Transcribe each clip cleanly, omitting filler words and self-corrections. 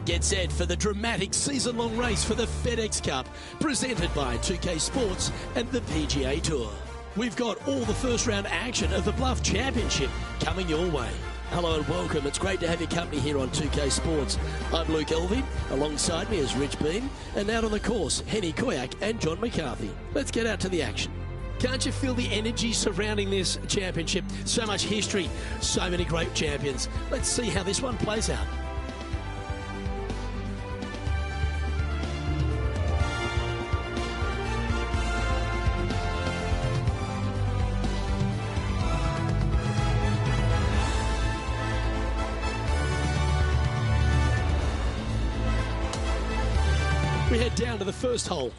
Get set for the dramatic season-long race for the FedEx Cup, presented by 2K Sports and the PGA Tour. We've got all the first-round action of the Bluff Championship coming your way. Hello and welcome. It's great to have your company here on 2K Sports. I'm Luke Elvey. Alongside me is Rich Beam. And out on the course, Henny Koyak and John McCarthy. Let's get out to the action. Can't you feel the energy surrounding this championship? So much history, so many great champions. Let's see how this one plays out. We head down to the first hole.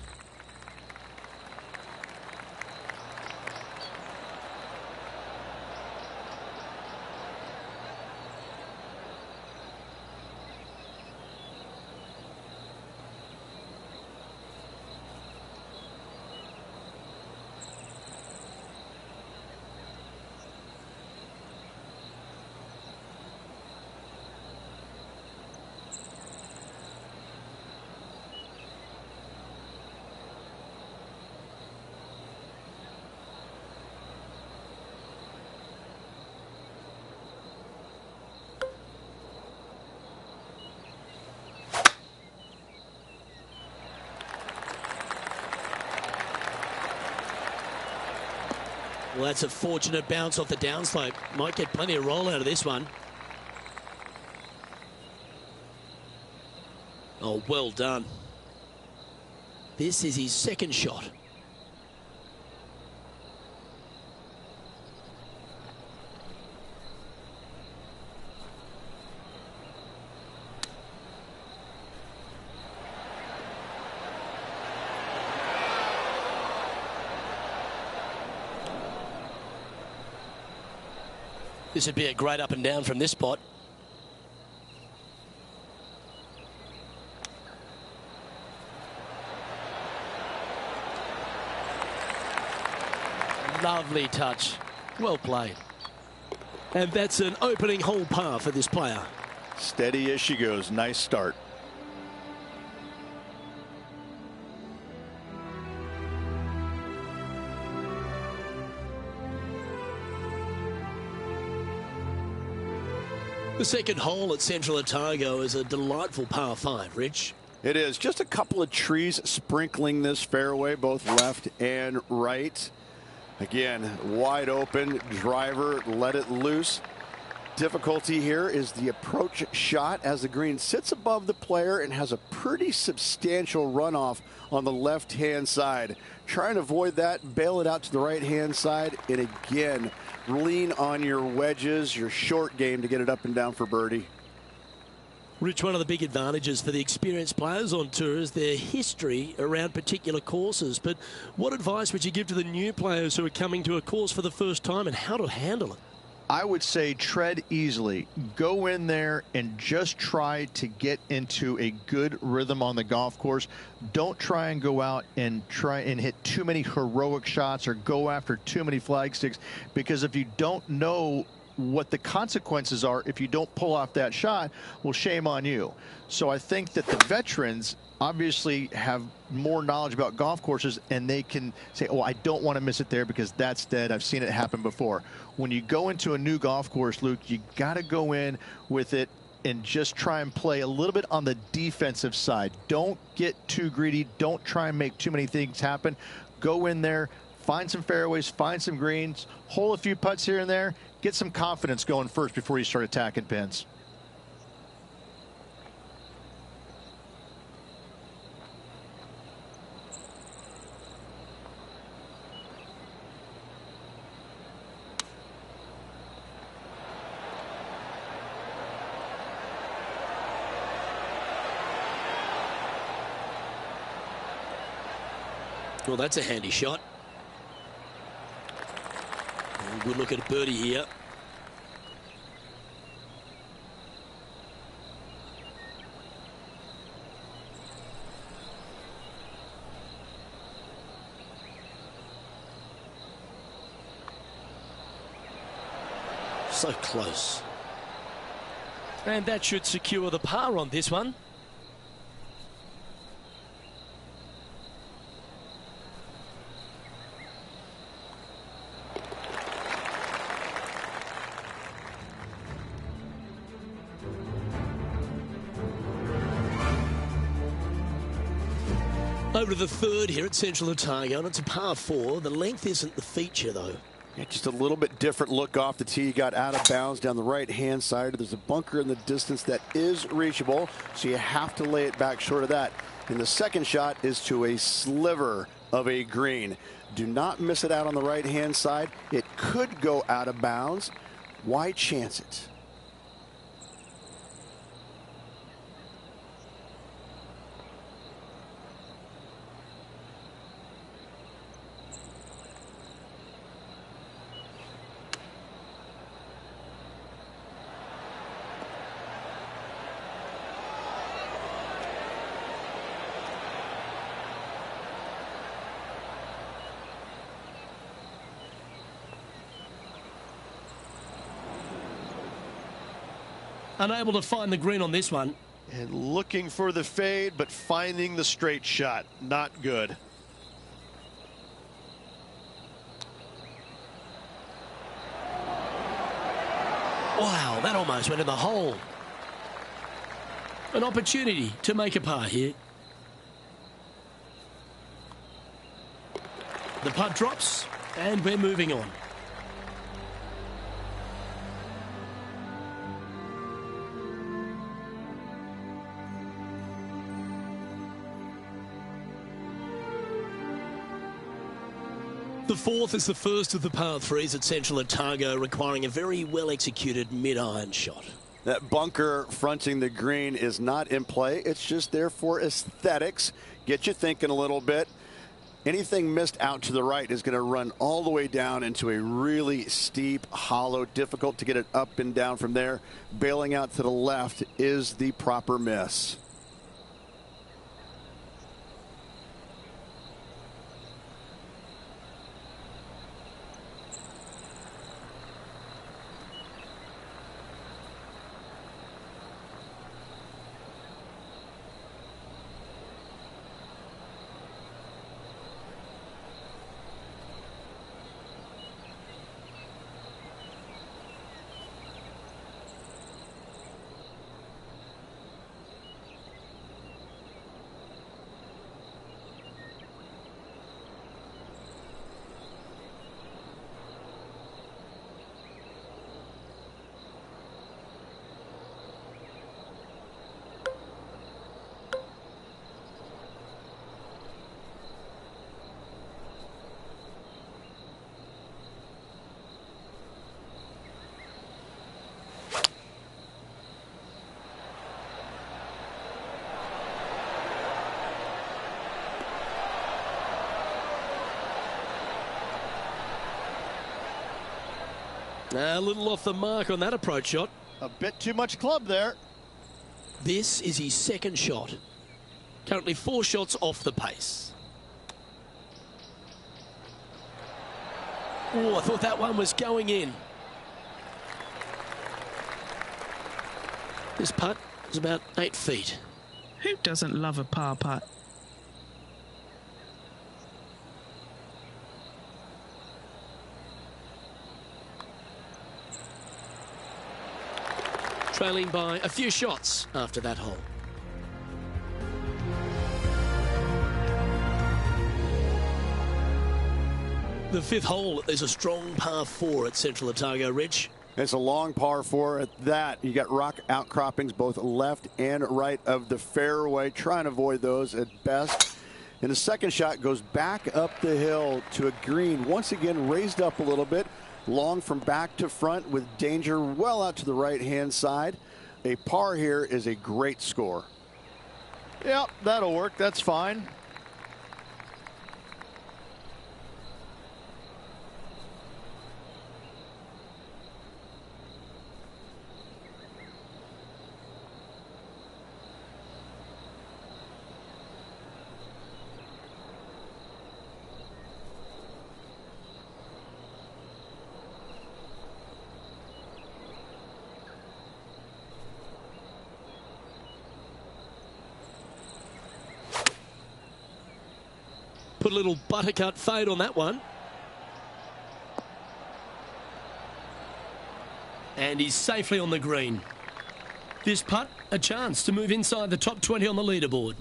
Well, that's a fortunate bounce off the downslope. Might get plenty of roll out of this one. Oh, well done. This is his second shot. This would be a great up and down from this spot. Lovely touch. Well played. And that's an opening hole par for this player. Steady as she goes. Nice start. The second hole at Central Otago is a delightful par 5, Rich. It is. Just a couple of trees sprinkling this fairway, both left and right. Again, wide open driver, let it loose. Difficulty here is the approach shot as the green sits above the player and has a pretty substantial runoff on the left-hand side. Trying to avoid that, bail it out to the right-hand side, and again, lean on your wedges, your short game to get it up and down for birdie. Rich, one of the big advantages for the experienced players on tour is their history around particular courses. But what advice would you give to the new players who are coming to a course for the first time and how to handle it? I would say tread easily. Go in there and just try to get into a good rhythm on the golf course. Don't try and go out and try and hit too many heroic shots or go after too many flag sticks, because if you don't know what the consequences are if you don't pull off that shot, well, shame on you. So I think that the veterans obviously have more knowledge about golf courses, and they can say, oh, I don't want to miss it there because that's dead. I've seen it happen before. When you go into a new golf course, Luke, you got to go in with it and just try and play a little bit on the defensive side. Don't get too greedy. Don't try and make too many things happen. Go in there, find some fairways, find some greens, hole a few putts here and there, get some confidence going first before you start attacking pins. Well, that's a handy shot. Good look at birdie here. So close. And that should secure the par on this one. Over to the third here at Central Otago, and it's a par 4. The length isn't the feature, though. Yeah, just a little bit different look off the tee. Got out of bounds down the right-hand side. There's a bunker in the distance that is reachable, so you have to lay it back short of that. And the second shot is to a sliver of a green. Do not miss it out on the right-hand side. It could go out of bounds. Why chance it? Unable to find the green on this one. And looking for the fade, but finding the straight shot. Not good. Wow, that almost went in the hole. An opportunity to make a par here. The putt drops, and we're moving on. The fourth is the first of the par 3s at Central Otago, requiring a very well-executed mid-iron shot. That bunker fronting the green is not in play. It's just there for aesthetics. Get you thinking a little bit. Anything missed out to the right is going to run all the way down into a really steep hollow. Difficult to get it up and down from there. Bailing out to the left is the proper miss. A little off the mark on that approach shot. A bit too much club there. This is his second shot. Currently 4 shots off the pace. Oh, I thought that one was going in. This putt is about 8 feet. Who doesn't love a par putt? Trailing by a few shots after that hole. The 5th hole is a strong par 4 at Central Otago, Rich. It's a long par 4 at that. You got rock outcroppings both left and right of the fairway. Try and avoid those at best. And the second shot goes back up the hill to a green. Once again raised up a little bit. Long from back to front with danger well out to the right-hand side. A par here is a great score. Yep, that'll work. That's fine. Put a little buttercut fade on that one. And he's safely on the green. This putt, a chance to move inside the top 20 on the leaderboard.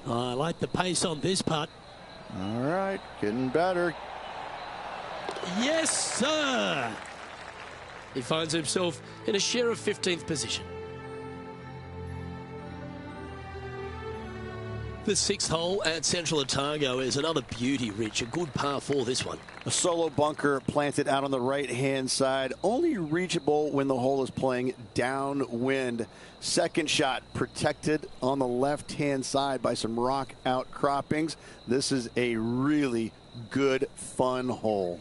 I like the pace on this putt. All right, getting better. Yes, sir. He finds himself in a share of 15th position. The 6th hole at Central Otago is another beauty, Rich. A good par 4, this one. A solo bunker planted out on the right-hand side, only reachable when the hole is playing downwind. Second shot protected on the left-hand side by some rock outcroppings. This is a really good, fun hole.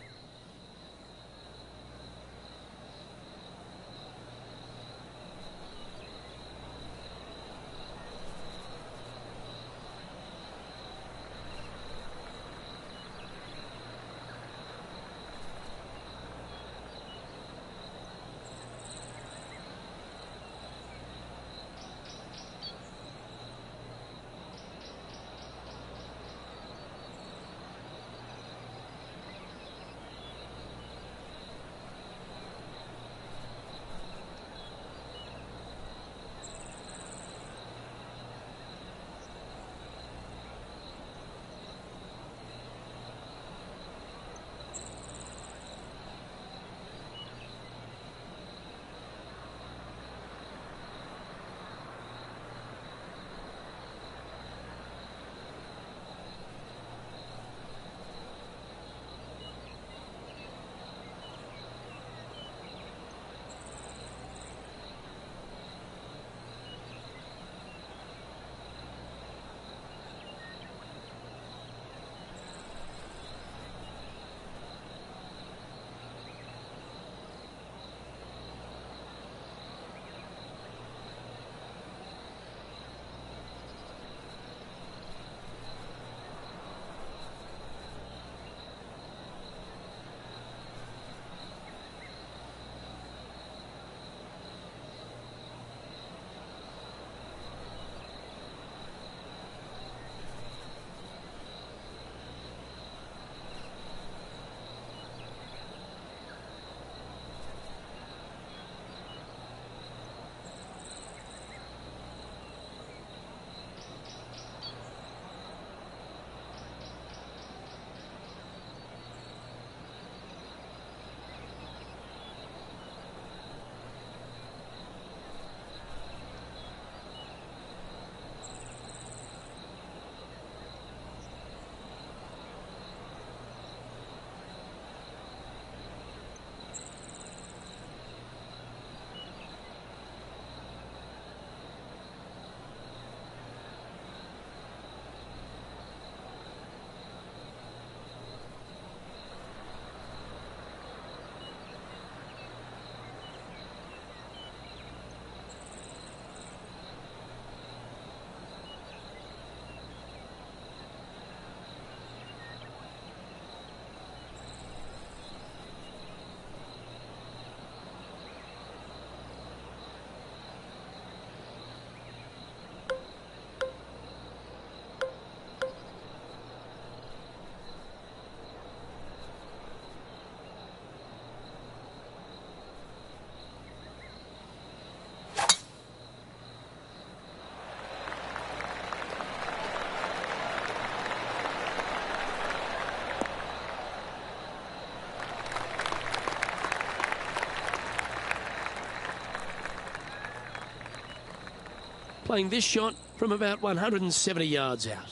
Playing this shot from about 170 yards out.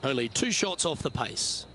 Only 2 shots off the pace.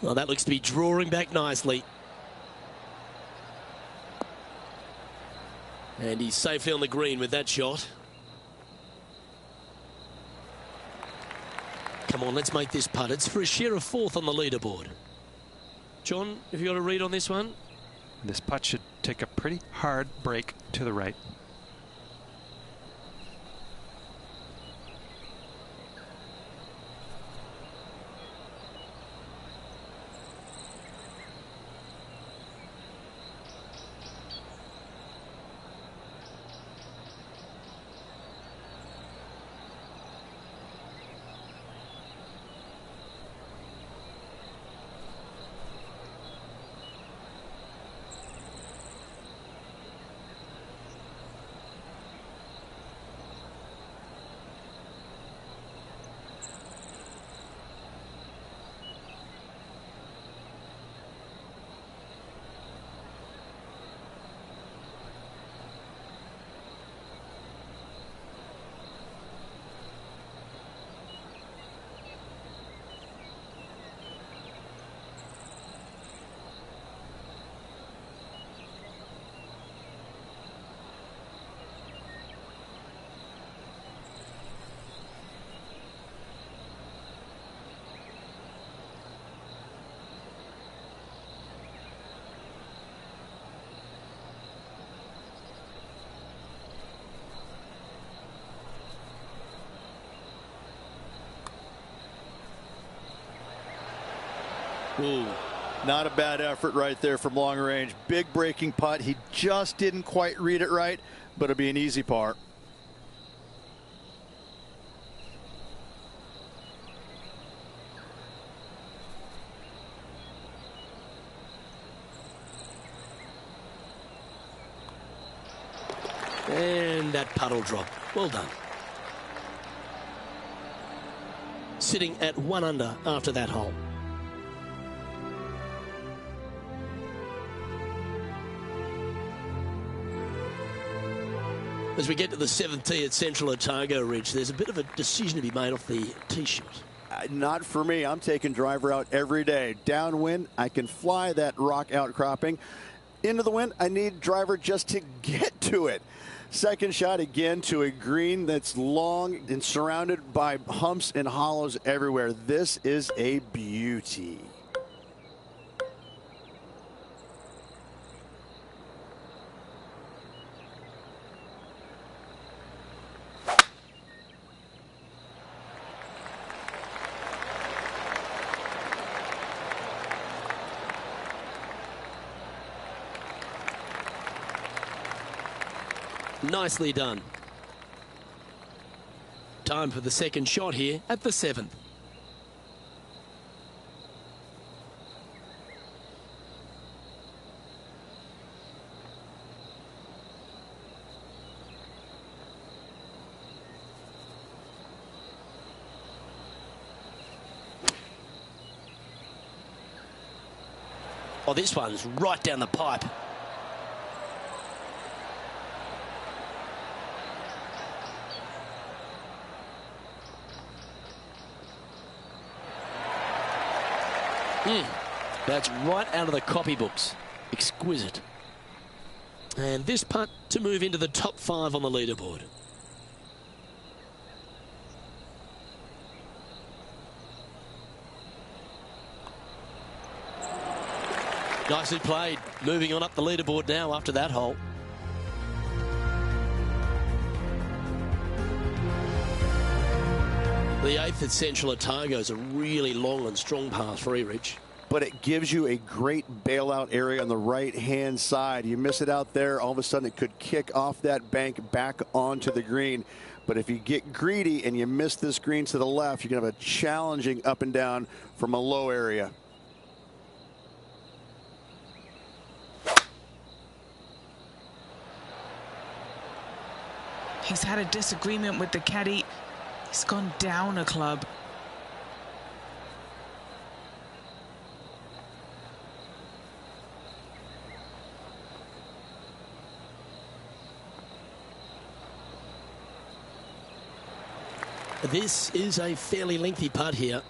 Well, that looks to be drawing back nicely. And he's safely on the green with that shot. Come on, let's make this putt. It's for a share of 4th on the leaderboard. John, have you got a read on this one? This putt should take a pretty hard break to the right. Ooh, not a bad effort right there from long range. Big breaking putt. He just didn't quite read it right, but it'll be an easy par. And that puddle drop. Well done. Sitting at 1 under after that hole. As we get to the 7th tee at Central Otago Ridge, there's a bit of a decision to be made off the tee shot. Not for me. I'm taking driver out every day. Downwind, I can fly that rock outcropping. Into the wind, I need driver just to get to it. Second shot again to a green that's long and surrounded by humps and hollows everywhere. This is a beauty. Nicely done. Time for the second shot here at the 7th. Oh, this one's right down the pipe. That's right out of the copybooks. Exquisite. And this putt to move into the top 5 on the leaderboard. Nicely played. Moving on up the leaderboard now after that hole. The 8th at Central Otago is a really long and strong path for E-Rich. But it gives you a great bailout area on the right-hand side. You miss it out there, all of a sudden it could kick off that bank back onto the green. But if you get greedy and you miss this green to the left, you're going to have a challenging up and down from a low area. He's had a disagreement with the caddy. He's gone down a club. This is a fairly lengthy putt here.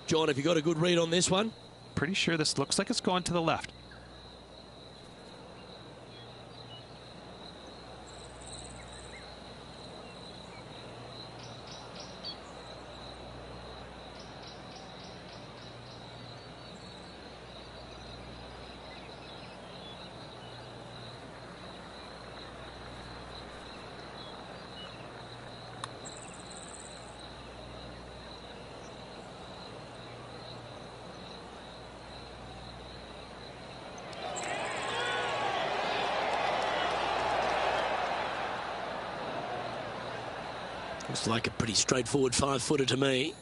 John, have you got a good read on this one? pretty sure this looks like it's going to the left. Looks like a pretty straightforward 5-footer to me.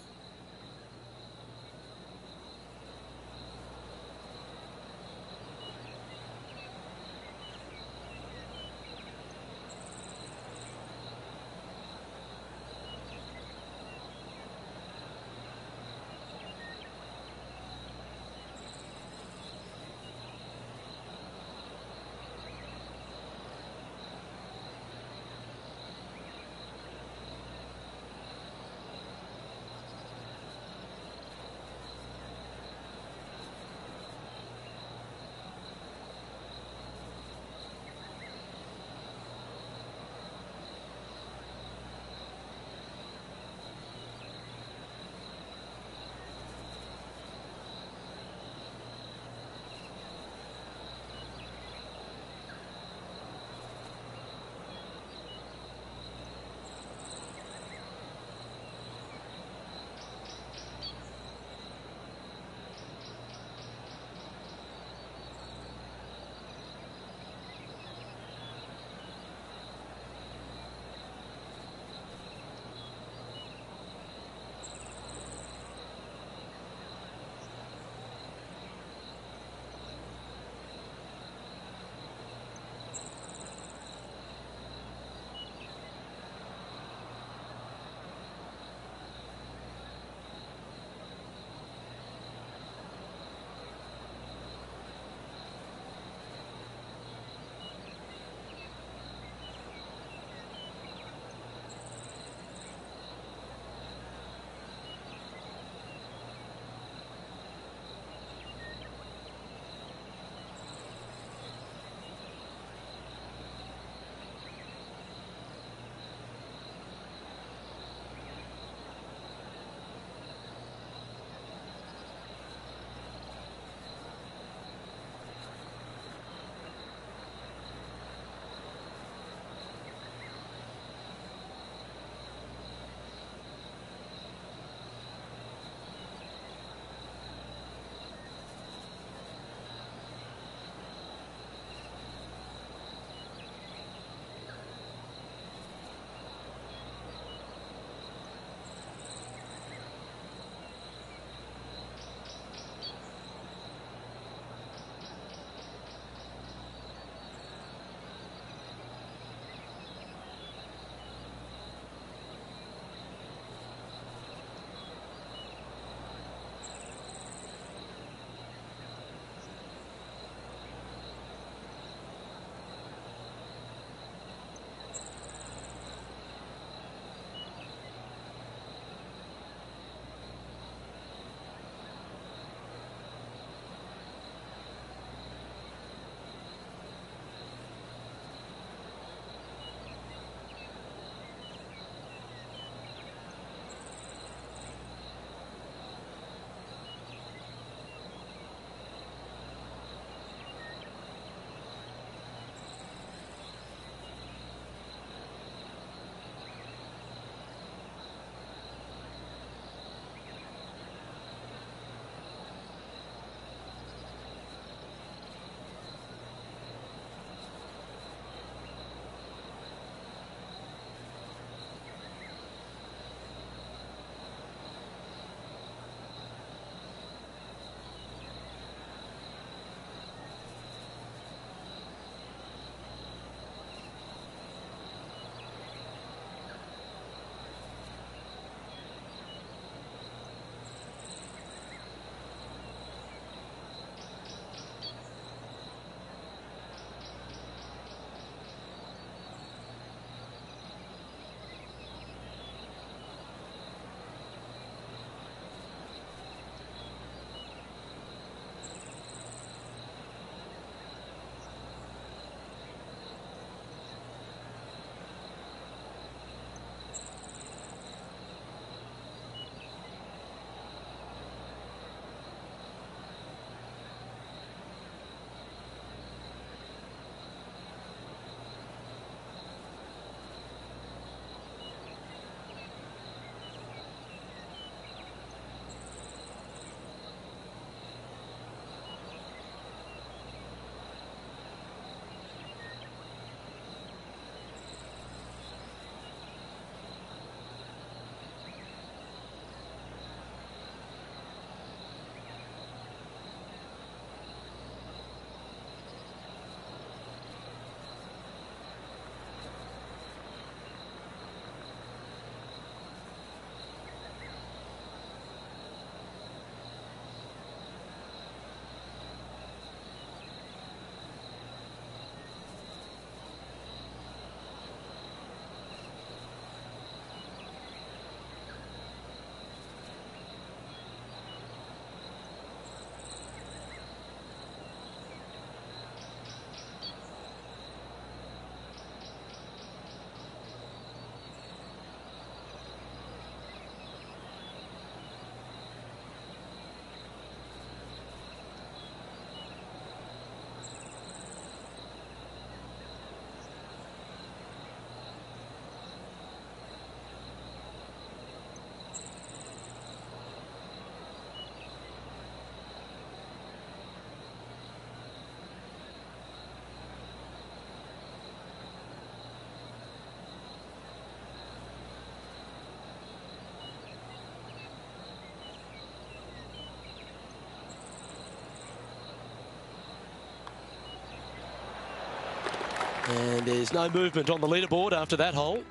And there's no movement on the leaderboard after that hole.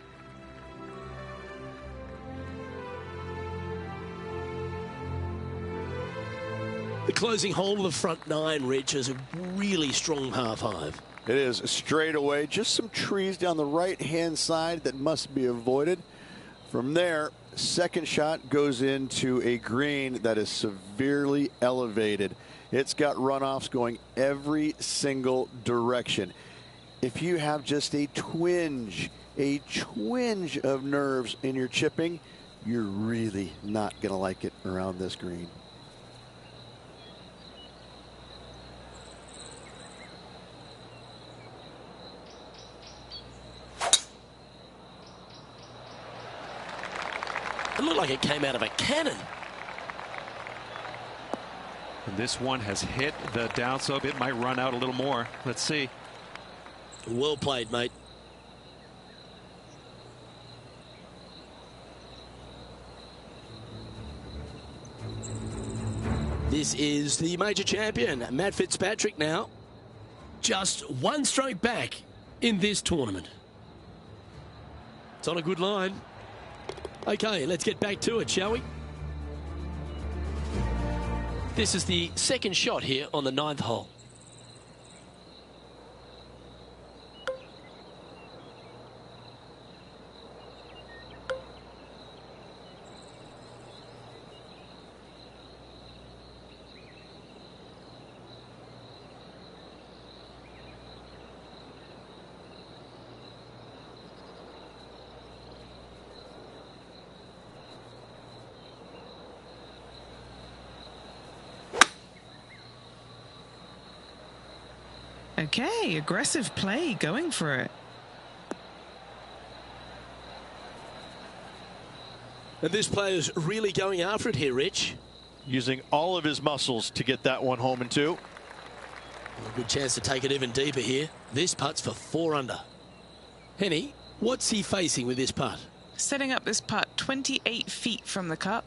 The closing hole of the front nine, Rich, is a really strong par 5. It is straight away. Just some trees down the right-hand side that must be avoided. From there, second shot goes into a green that is severely elevated. It's got runoffs going every single direction. If you have just a twinge of nerves in your chipping, you're really not going to like it around this green. It looked like it came out of a cannon. And this one has hit the downslope. It might run out a little more. Let's see. Well played, mate. This is the major champion, Matt Fitzpatrick now. Just one stroke back in this tournament. It's on a good line. Okay, let's get back to it, shall we? This is the second shot here on the 9th hole. Okay, aggressive play, going for it. And this player's really going after it here, Rich. Using all of his muscles to get that one home and 2. A good chance to take it even deeper here. This putt's for 4 under. Henny, what's he facing with this putt? Setting up this putt 28 feet from the cup.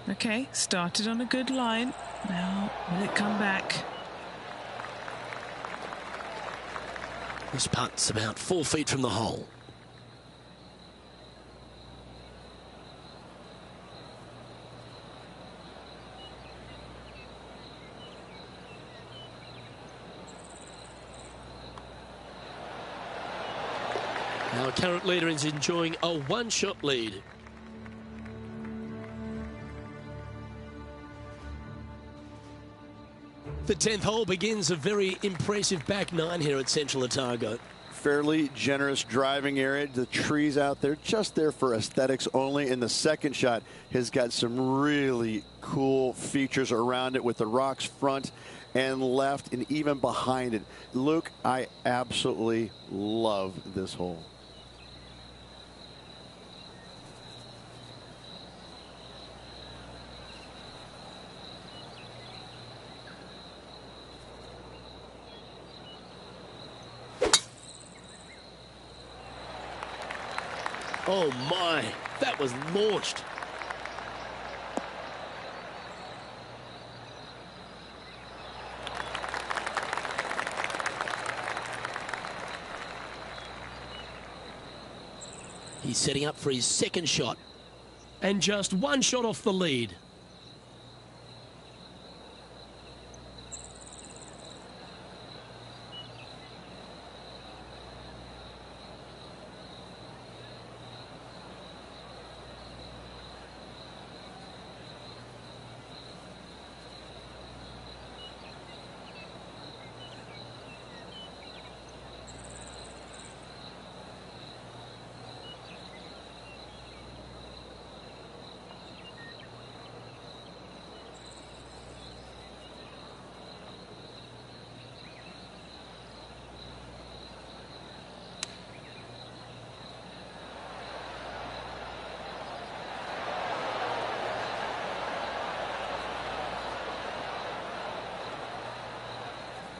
Okay, started on a good line. Now, will it come back? This putt's about 4 feet from the hole. Our current leader is enjoying a one-shot lead. The 10th hole begins a very impressive back 9 here at Central Otago. Fairly generous driving area. The trees out there just there for aesthetics only. And the second shot has got some really cool features around it with the rocks front and left and even behind it. Luke, I absolutely love this hole. Oh my, that was launched. He's setting up for his second shot. And just one shot off the lead.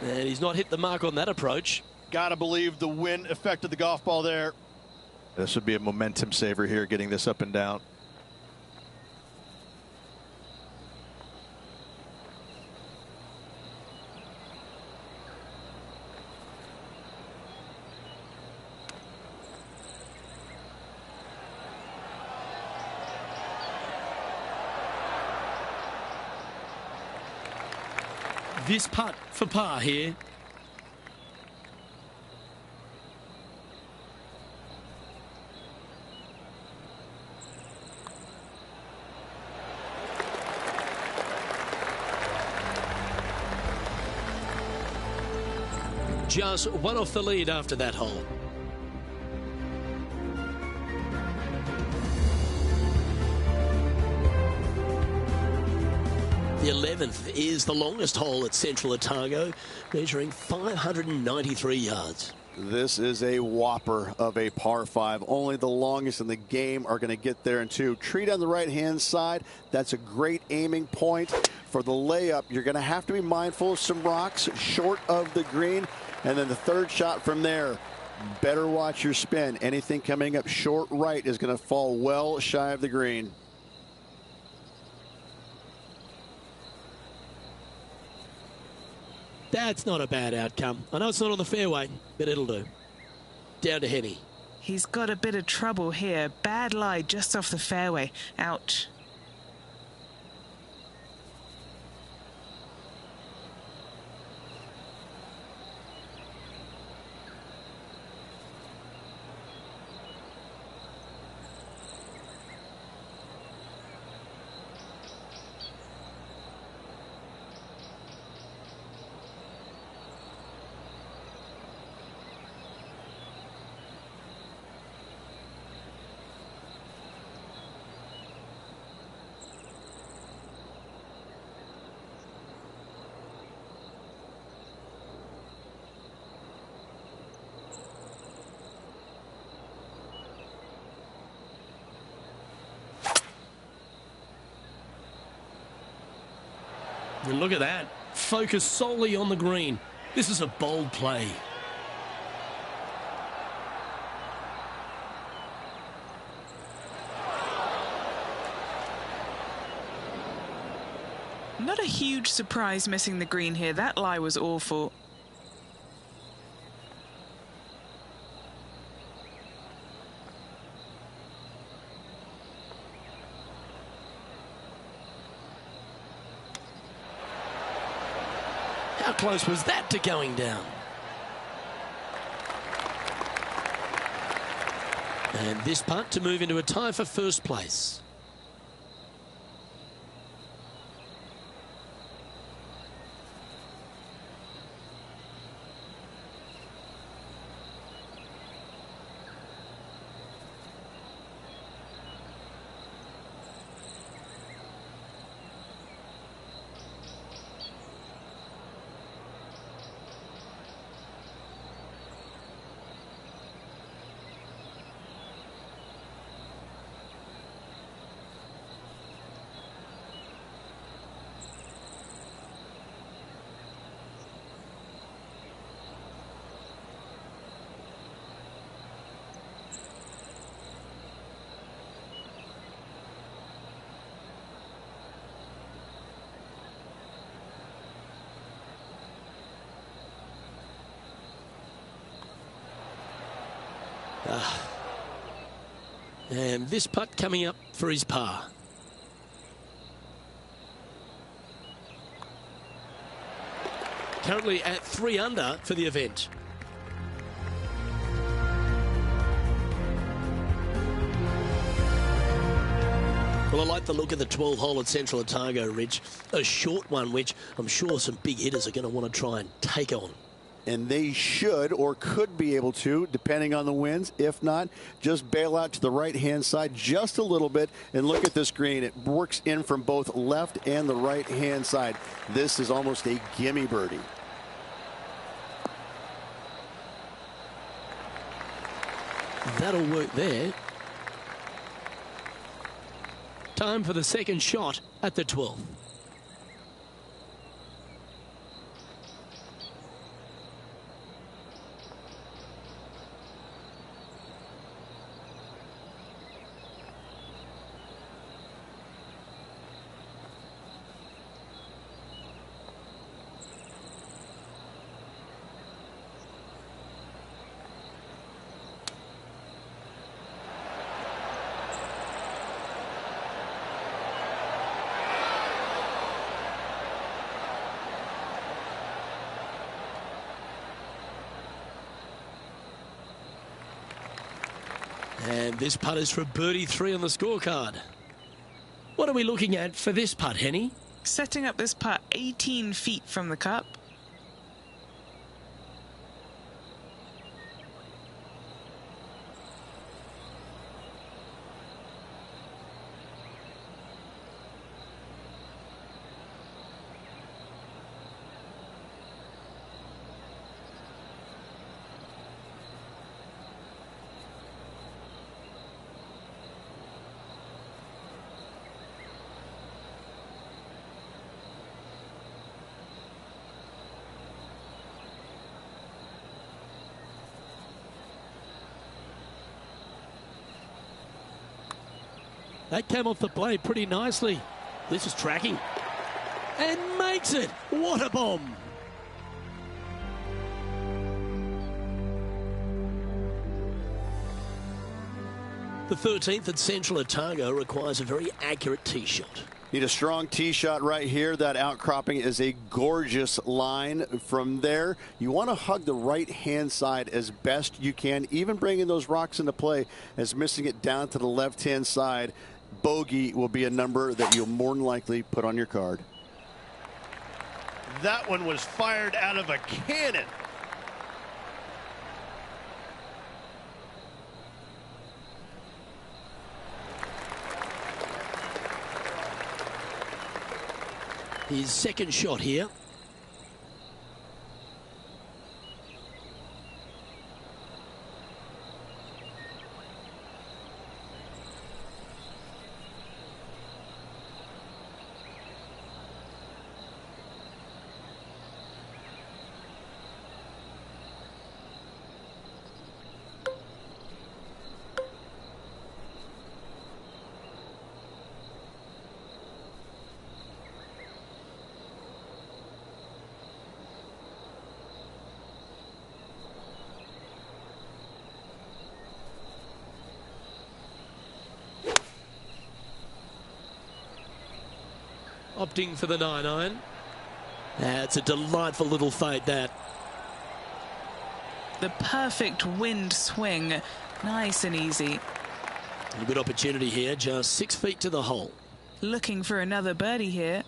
And he's not hit the mark on that approach. Gotta believe the wind affected the golf ball there. This would be a momentum saver here, getting this up and down. This putt for par here. Just one off the lead after that hole. The 11th is the longest hole at Central Otago, measuring 593 yards. This is a whopper of a par 5. Only the longest in the game are going to get there in 2. Treat on the right-hand side. That's a great aiming point. For the layup, you're going to have to be mindful of some rocks short of the green. And then the third shot from there, better watch your spin. Anything coming up short right is going to fall well shy of the green. That's not a bad outcome. I know it's not on the fairway, but it'll do. Down to Henny. He's got a bit of trouble here. Bad lie just off the fairway. Ouch. And look at that. Focus solely on the green. This is a bold play. Not a huge surprise missing the green here. That lie was awful. How close was that to going down? And this putt to move into a tie for first place. And this putt coming up for his par. Currently at 3 under for the event. Well, I like the look of the 12th hole at Central Otago, Rich. A short one, which I'm sure some big hitters are going to want to try and take on. And they should or could be able to, depending on the winds. If not, just bail out to the right-hand side just a little bit and look at this green. It works in from both left and the right-hand side. This is almost a gimme birdie. That'll work there. Time for the second shot at the 12th. And this putt is for birdie 3 on the scorecard. What are we looking at for this putt, Henny? Setting up this putt 18 feet from the cup. That came off the blade pretty nicely. This is tracking. And makes it. What a bomb. The 13th at Central Otago requires a very accurate tee shot. Need a strong tee shot right here. That outcropping is a gorgeous line. From there, you want to hug the right-hand side as best you can, even bringing those rocks into play, as missing it down to the left-hand side. Bogey will be a number that you'll more than likely put on your card. That one was fired out of a cannon. His second shot here. Opting for the 9-iron. That's a delightful little fade, that. The perfect wind swing. Nice and easy. A good opportunity here, just 6 feet to the hole. Looking for another birdie here.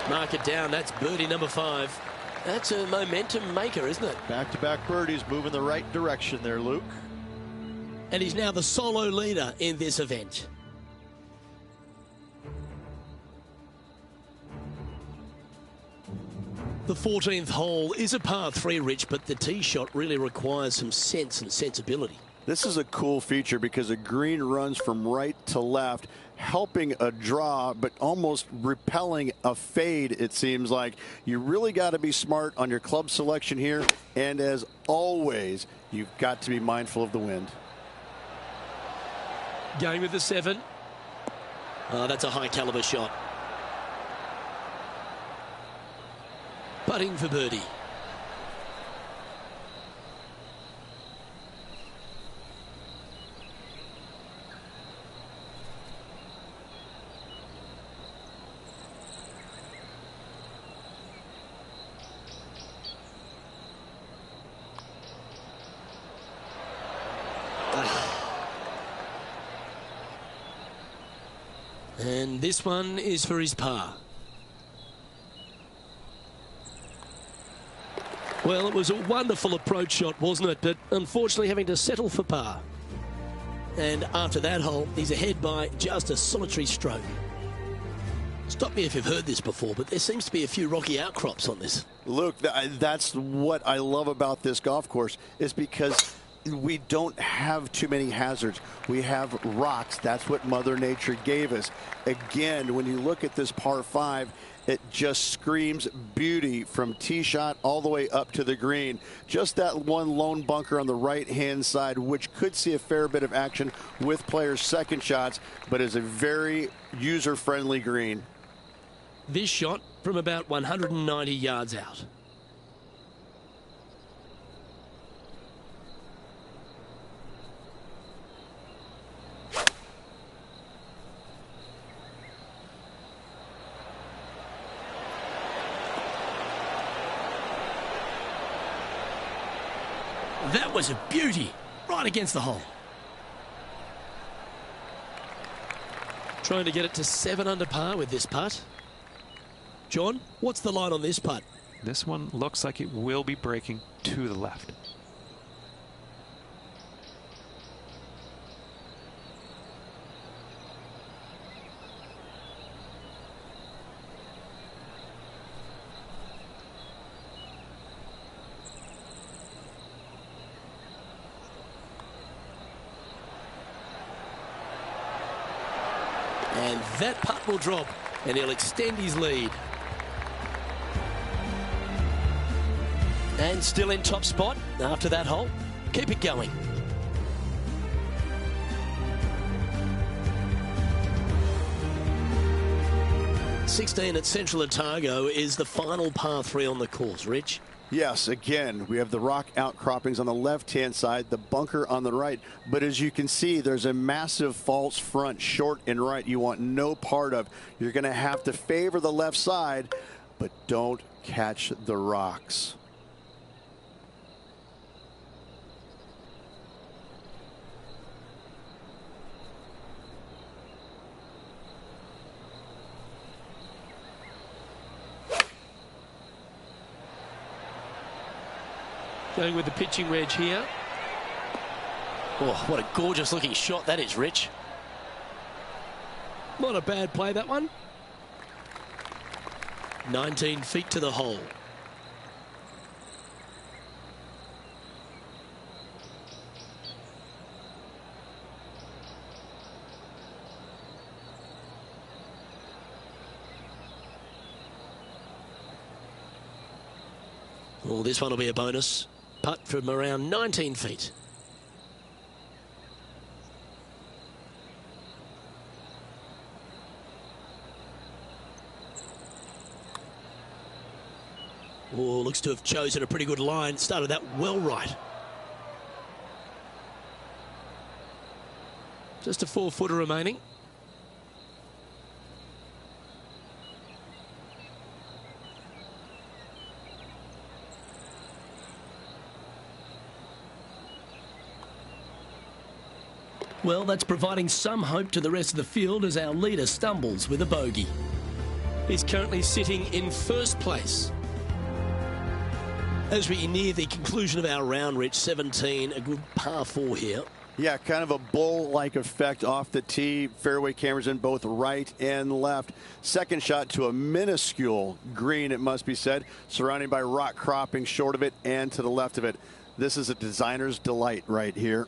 Mark it down. That's birdie number 5. That's a momentum maker, isn't it? Back-to-back birdies, moving the right direction there, Luke. And he's now the solo leader in this event. The 14th hole is a par 3, Rich, but the tee shot really requires some sense and sensibility. This is a cool feature because a green runs from right to left, helping a draw, but almost repelling a fade, it seems like. You really got to be smart on your club selection here. And as always, you've got to be mindful of the wind. Going with the 7. That's a high caliber shot. Putting for birdie. And this one is for his par. Well, it was a wonderful approach shot, wasn't it? But unfortunately having to settle for par. And after that hole, he's ahead by just a solitary stroke. Stop me if you've heard this before, but there seems to be a few rocky outcrops on this. Luke, that's what I love about this golf course, is because we don't have too many hazards. We have rocks. That's what Mother Nature gave us. Again, when you look at this par 5, it just screams beauty from tee shot all the way up to the green. Just that one lone bunker on the right-hand side, which could see a fair bit of action with players' second shots, but is a very user-friendly green. This shot from about 190 yards out. That was a beauty. Right against the hole. Trying to get it to 7 under par with this putt. John, what's the line on this putt? This one looks like it will be breaking to the left. And that putt will drop, and he'll extend his lead. And still in top spot after that hole. Keep it going. .16 at Central Otago is the final par 3 on the course. Rich? Yes, again, we have the rock outcroppings on the left-hand side, the bunker on the right. But as you can see, there's a massive false front, short and right, you want no part of. You're going to have to favor the left side, but don't catch the rocks. Going with the pitching wedge here. Oh, what a gorgeous looking shot that is, Rich. Not a bad play, that one. 19 feet to the hole. Well, this one will be a bonus. Putt from around 19 feet. Oh, looks to have chosen a pretty good line. Started that well right. Just a 4-footer remaining. Well, that's providing some hope to the rest of the field as our leader stumbles with a bogey. He's currently sitting in first place. As we near the conclusion of our round, Rich, 17, a good par 4 here. Yeah, kind of a bowl-like effect off the tee. Fairway cameras in both right and left. Second shot to a minuscule green, it must be said, surrounded by rock cropping short of it and to the left of it. This is a designer's delight right here.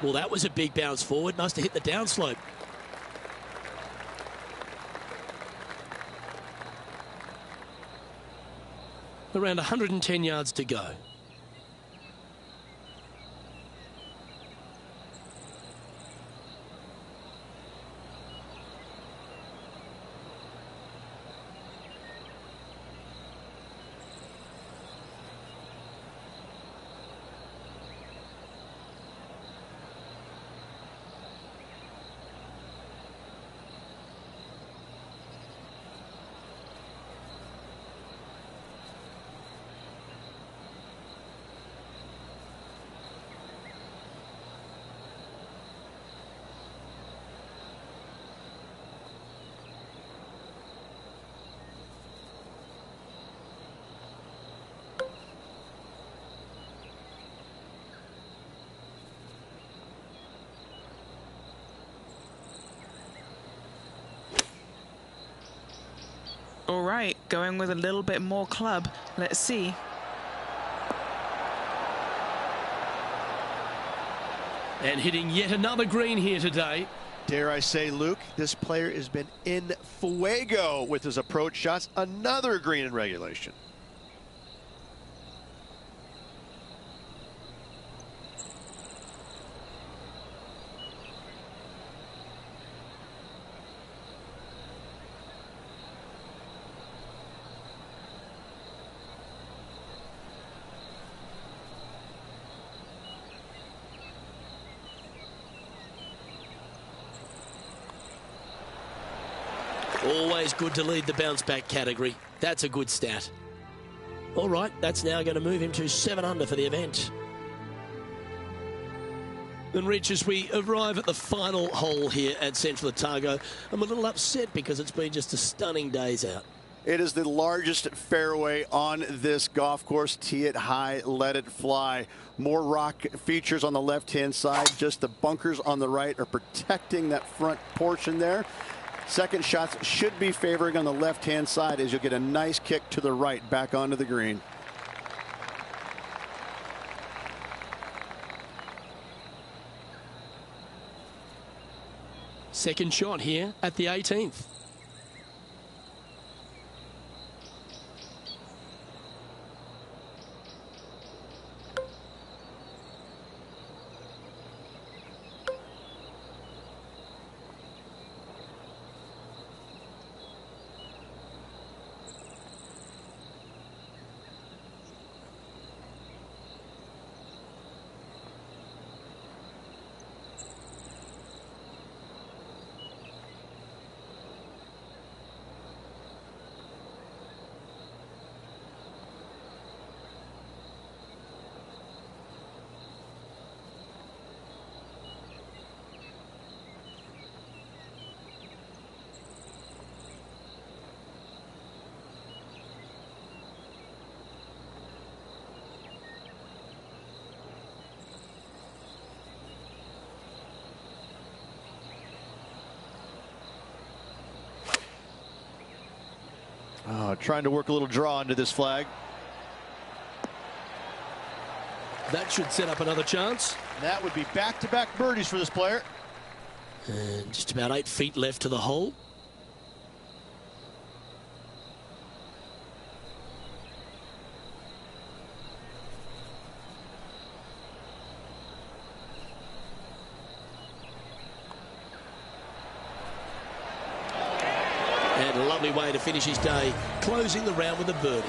Well, that was a big bounce forward. Must have hit the downslope. Around 110 yards to go. All right, going with a little bit more club. Let's see. And hitting yet another green here today. Dare I say, Luke, this player has been in fuego with his approach shots. Another green in regulation. Always good to lead the bounce back category. That's a good stat. All right, that's now going to move him to 7 under for the event. And Rich, as we arrive at the final hole here at Central Otago, I'm a little upset because it's been just a stunning days out. It is the largest fairway on this golf course. Tee it high, let it fly. More rock features on the left-hand side. Just the bunkers on the right are protecting that front portion there. Second shots should be favoring on the left-hand side as you'll get a nice kick to the right back onto the green. Second shot here at the 18th. Trying to work a little draw into this flag. That should set up another chance. That would be back-to-back birdies for this player. And just about 8 feet left to the hole. And a lovely way to finish his day, closing the round with a birdie.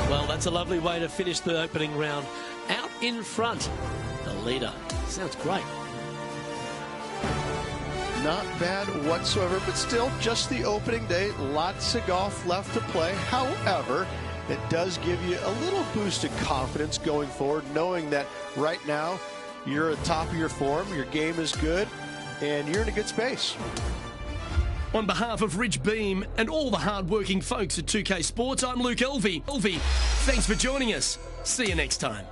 Well, that's a lovely way to finish the opening round. Out in front, the leader. Sounds great. Not bad whatsoever, but still just the opening day. Lots of golf left to play. However, it does give you a little boost of confidence going forward, knowing that right now you're at the top of your form, your game is good, and you're in a good space. On behalf of Rich Beem and all the hard-working folks at 2K Sports, I'm Luke Elvey. Thanks for joining us. See you next time.